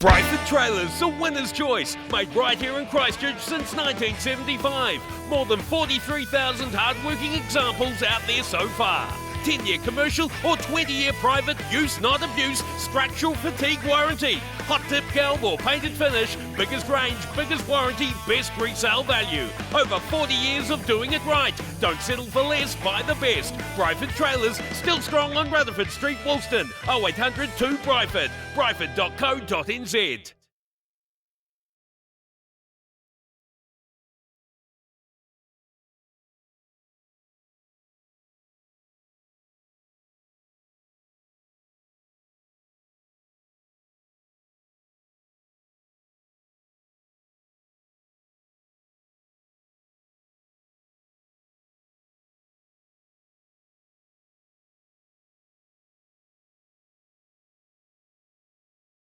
Briford Trailers, the winner's choice. Made right here in Christchurch since 1975. More than 43,000 hard-working examples out there so far. 10-year commercial or 20-year private use not abuse structural fatigue warranty. Hot tip galv or painted finish, biggest range, biggest warranty, best resale value. Over 40 years of doing it right. Don't settle for less, buy the best. Briford Trailers, still strong on Rutherford Street, Woolston. 0800 2 Briford. Briford.co.nz.